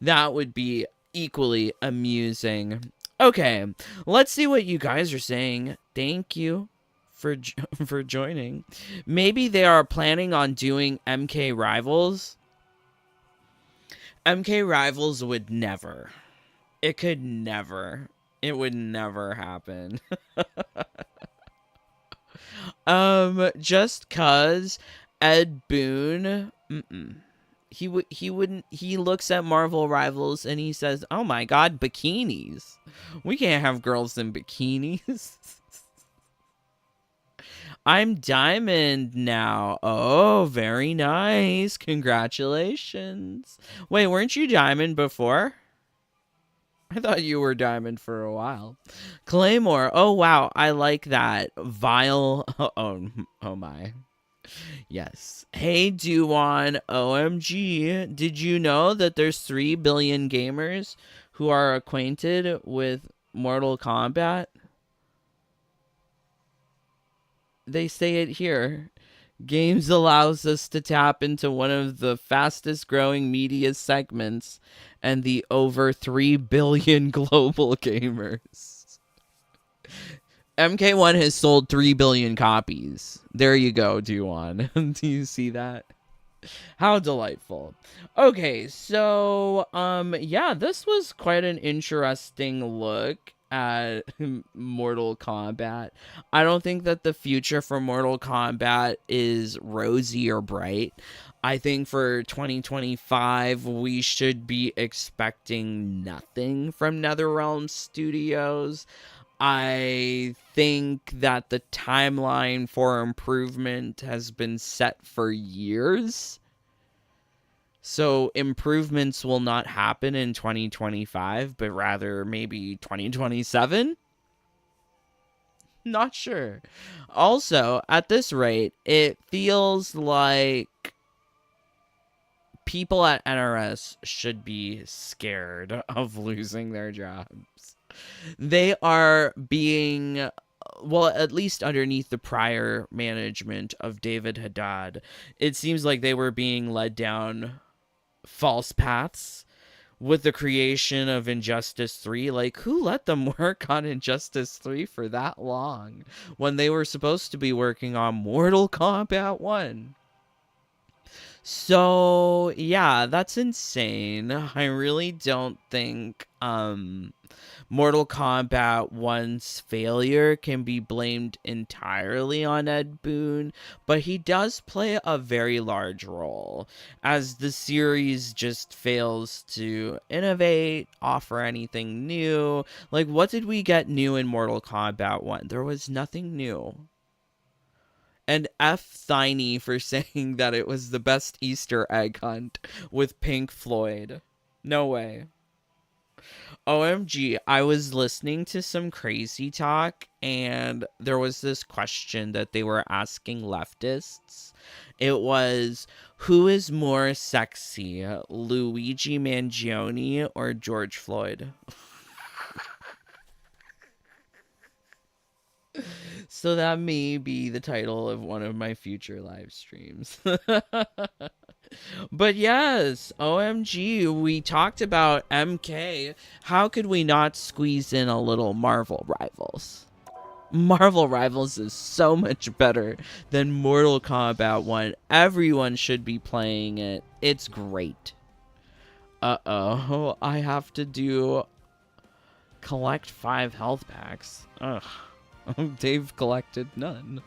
That would be equally amusing. Okay, let's see what you guys are saying. Thank you for joining. Maybe they are planning on doing MK Rivals. MK Rivals would never. It could never. It would never happen. Just cause Ed Boon, he looks at Marvel Rivals and he says, "Oh my God, bikinis! We can't have girls in bikinis." I'm Diamond now. Oh, very nice. Congratulations. Wait, weren't you Diamond before? I thought you were Diamond for a while. Claymore. Oh, wow. I like that. Vile. Oh my. Yes. Hey, Duwan. OMG. Did you know that there's 3 billion gamers who are acquainted with Mortal Kombat? They say it here. Games allows us to tap into one of the fastest growing media segments and the over 3 billion global gamers. MK1 has sold 3 billion copies. There you go, Duan. Do you see that? How delightful. Okay, so yeah, this was quite an interesting look at Mortal Kombat. I don't think that the future for Mortal Kombat is rosy or bright. I think for 2025 we should be expecting nothing from NetherRealm Studios. I think that the timeline for improvement has been set for years. So improvements will not happen in 2025, but rather maybe 2027? Not sure. Also, at this rate, it feels like people at NRS should be scared of losing their jobs. They are being, well, at least underneath the prior management of David Haddad, it seems like they were being led down false paths with the creation of Injustice 3. Like, who let them work on Injustice 3 for that long when they were supposed to be working on Mortal Kombat 1? So, yeah, that's insane. I really don't think Mortal Kombat 1's failure can be blamed entirely on Ed Boon, but he does play a very large role, as the series just fails to innovate, offer anything new. Like, what did we get new in Mortal Kombat 1? There was nothing new. And F Thiney for saying that it was the best Easter egg hunt with Pink Floyd. No way. OMG, I was listening to some Crazy Talk, and there was this question that they were asking leftists. It was, who is more sexy, Luigi Mangione or George Floyd? So that may be the title of one of my future live streams. But yes, OMG, we talked about MK. How could we not squeeze in a little Marvel Rivals? Marvel Rivals is so much better than Mortal Kombat 1. Everyone should be playing it. It's great. Uh-oh, I have to collect 5 health packs. Ugh. Dave collected none.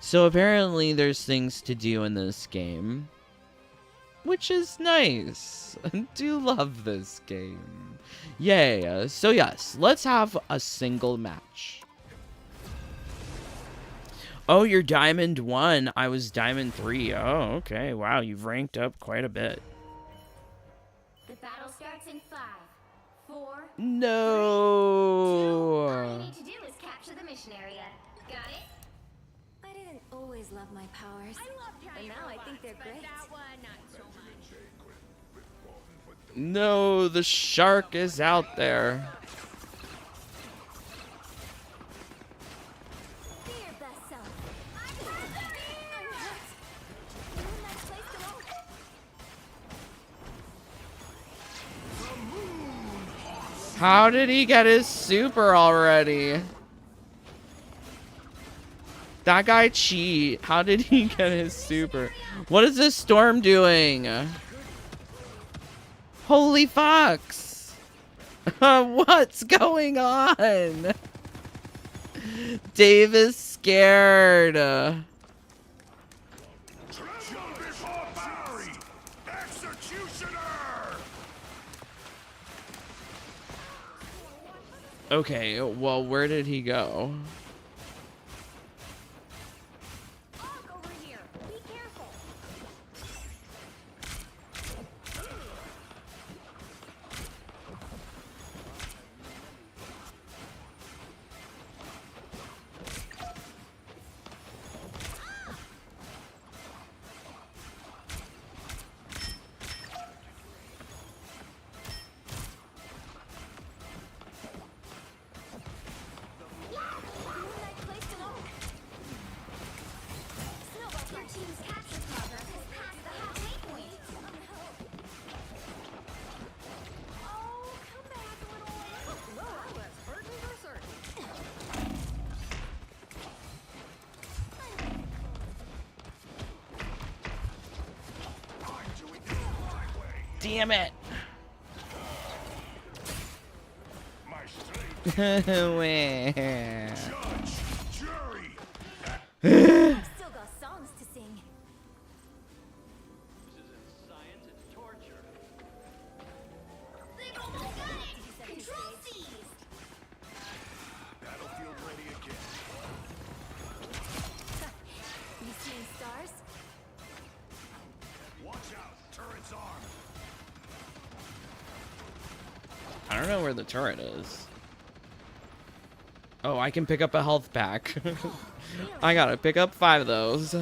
So apparently there's things to do in this game, which is nice. I do love this game. Yay. So yes, let's have a single match. Oh, you're Diamond 1. I was Diamond 3. Oh, okay. Wow, you've ranked up quite a bit. The battle starts in 5, 4, No. 3, 2. All you need to do is capture the mission area. Got it? I didn't always love my powers, but now I think they're great. No, the shark is out there. Be your best self. I'm hurt. You're in a nice place to walk. How did he get his super already? That guy cheat. How did he get his super? What is this storm doing? Holy fucks. What's going on? Dave is scared. Okay, well, where did he go? Over here. Be careful. Moonlight placed an oak. Snowball, your team's capture progress has passed the halfway point. Oh, come back, little lamb. Whoa, let's burden for certain. Damn it. Where? I've still got songs to sing. They've almost got it. Control seized. You seeing stars? I don't know where the turret is. Oh, I can pick up a health pack. I gotta pick up 5 of those.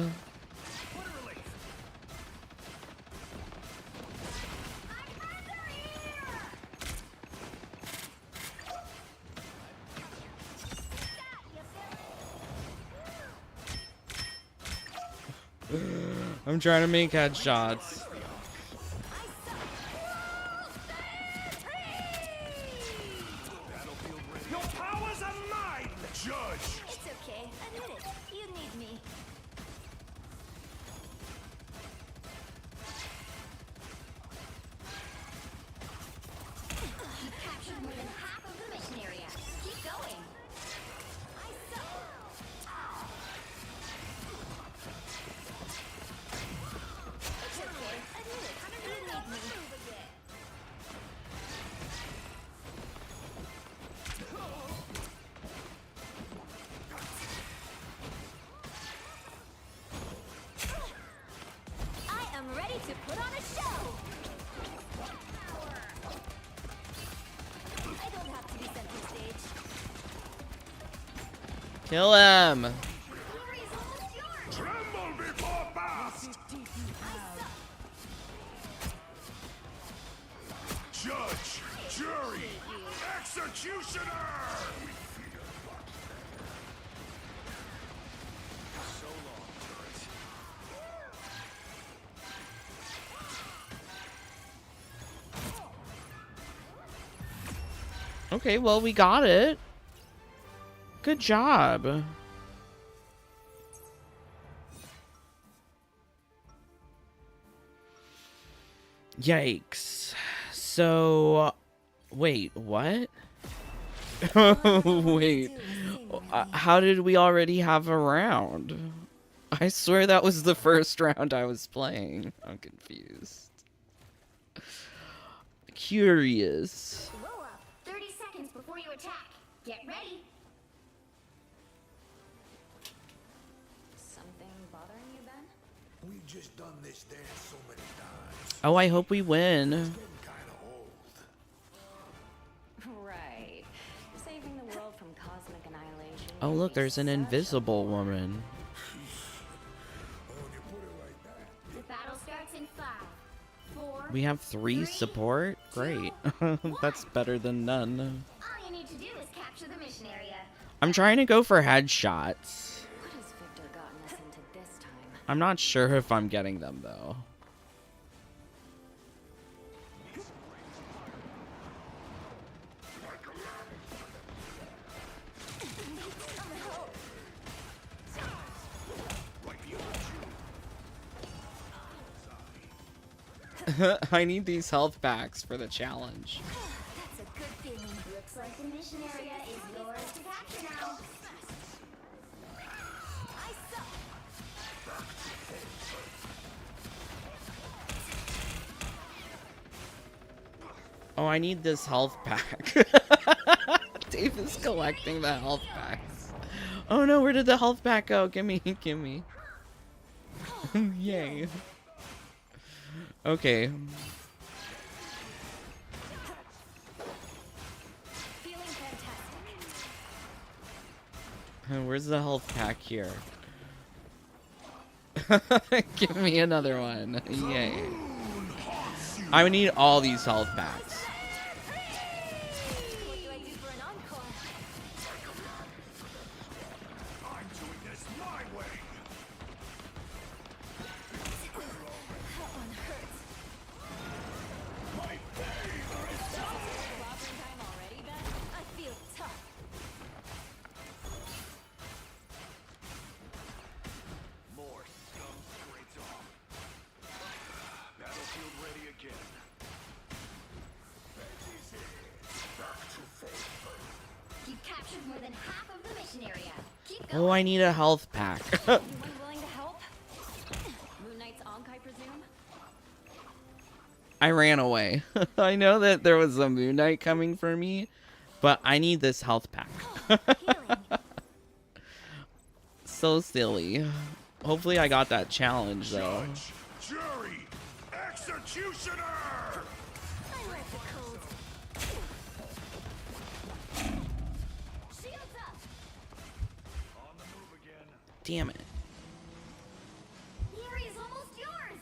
I'm trying to make headshots. It's okay. Admit it. You need me. You captured more than half of the mission area. Keep going. It's okay. Admit it. You need me. I am ready to put on a show. I don't have to be center stage. Kill him. Glory is almost yours. Tremble before blast! Judge, jury, executioner! So long, turret. Okay, well, we got it. Good job. Yikes. So, wait, what? Wait, how did we already have a round? I swear that was the first round I was playing. I'm confused. Curious. Roll up. 30 seconds before you attack. Get ready. Something bothering you, Ben? We've just done this dance so many times. Oh, I hope we win. Getting kinda old. Right. Saving the world from cosmic annihilation. Oh, look, there's an invisible woman. Oh, when you put it like that. The battle starts in 5, 4. We have 3 support? Great. That's better than none. All you need to do is capture the mission area. I'm trying to go for headshots. What has Victor gotten us into this time? I'm not sure if I'm getting them, though. I need these health packs for the challenge. That's a good feeling. Looks like the mission area is yours to capture now. Oh, I need this health pack. Dave is collecting the health packs. Oh no, where did the health pack go? Gimme, gimme. Yay. Okay. Feeling fantastic. Where's the health pack here? Give me another one. Yay. I would need all these health packs. What do I do for an encore? I'm doing this my way. That one hurts. My favorite. Robbery time already, Beth? I feel tough. More scum straight off. Battlefield ready again. Back to full. You've captured more than half of the mission area. Keep Oh, going. I need a health pack. Anyone willing to help? Moon Knight's Ankh, I presume? I ran away. I know that there was a Moon Knight coming for me, but I need this health pack. Healing. So silly. Hopefully I got that challenge though. Judge, jury, executioner. I like the cold. Shields up. On the move again. Damn it. The area's almost yours.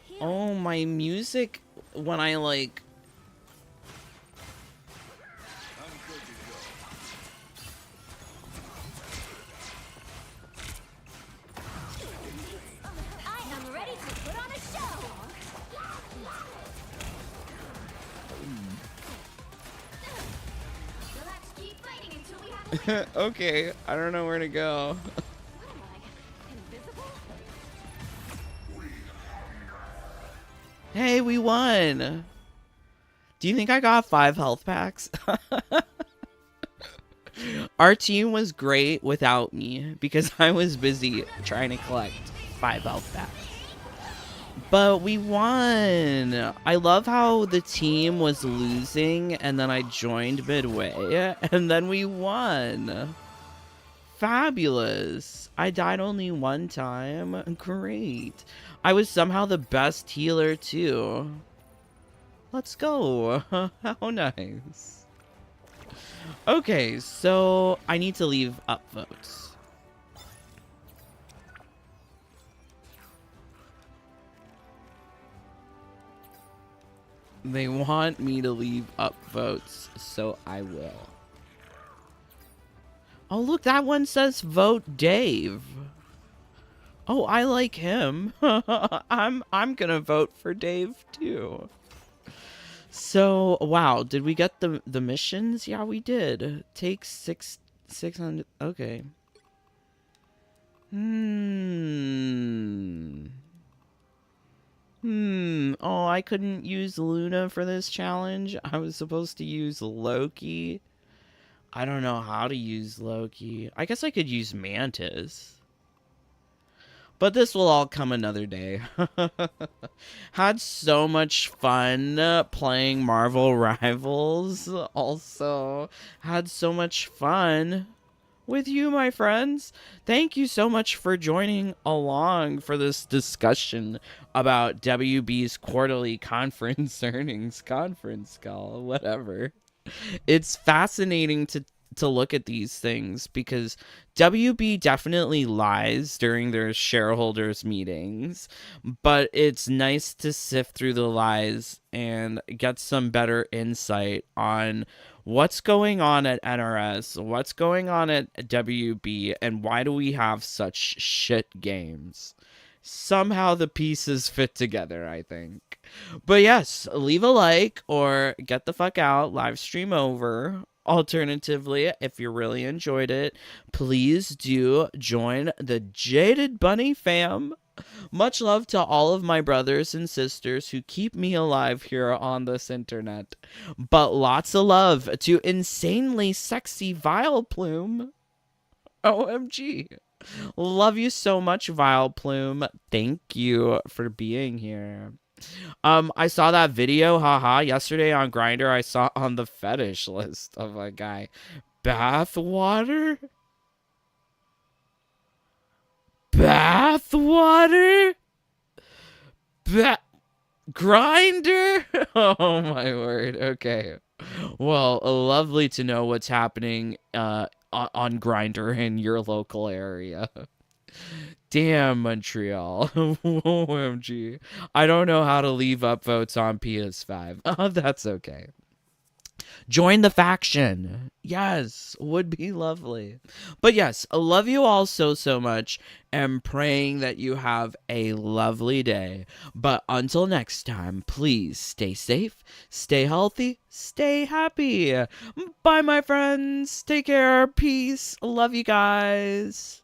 Healing. Oh, my music when I like I'm good to go. I am ready to put on a show. You'll have to keep fighting until we have a winner. okay, I don't know where to go. What am I? Invisible? Hey, we won. Do you think I got 5 health packs? Our team was great without me because I was busy trying to collect 5 health packs. But we won. I love how the team was losing and then I joined midway and then we won. Fabulous. I died only one time. Great. I was somehow the best healer too. Let's go. How nice. Okay, so I need to leave upvotes. They want me to leave upvotes, so I will. Oh, look, that one says vote Dave. Oh, I like him. I'm gonna vote for Dave too. So, wow, did we get the missions? Yeah, we did. Take 600. Okay. Oh, I couldn't use Luna for this challenge. I was supposed to use Loki. I don't know how to use Loki. I guess I could use Mantis. But this will all come another day. Had so much fun playing Marvel Rivals. Also, had so much fun with you, my friends. Thank you so much for joining along for this discussion about WB's quarterly conference earnings conference call, whatever. It's fascinating to look at these things because WB definitely lies during their shareholders meetings, but it's nice to sift through the lies and get some better insight on what's going on at NRS, what's going on at WB, and why do we have such shit games. Somehow the pieces fit together, I think. But yes, leave a like or get the fuck out, live stream over. Alternatively, if you really enjoyed it, please do join the Jaded Bunny fam. Much love to all of my brothers and sisters who keep me alive here on this internet. But lots of love to insanely sexy Vile Plume. OMG. Love you so much, Vile Plume. Thank you for being here. I saw that video, haha, yesterday on Grinder. I saw on the fetish list of a guy. Bath water? Bath water? Grinder? Oh my word. Okay. Well, lovely to know what's happening on Grinder in your local area. Damn, Montreal. OMG. I don't know how to leave upvotes on PS5. That's okay. Join the faction. Yes, would be lovely. But yes, I love you all so, so much. And praying that you have a lovely day. But until next time, please stay safe, stay healthy, stay happy. Bye, my friends. Take care. Peace. Love you guys.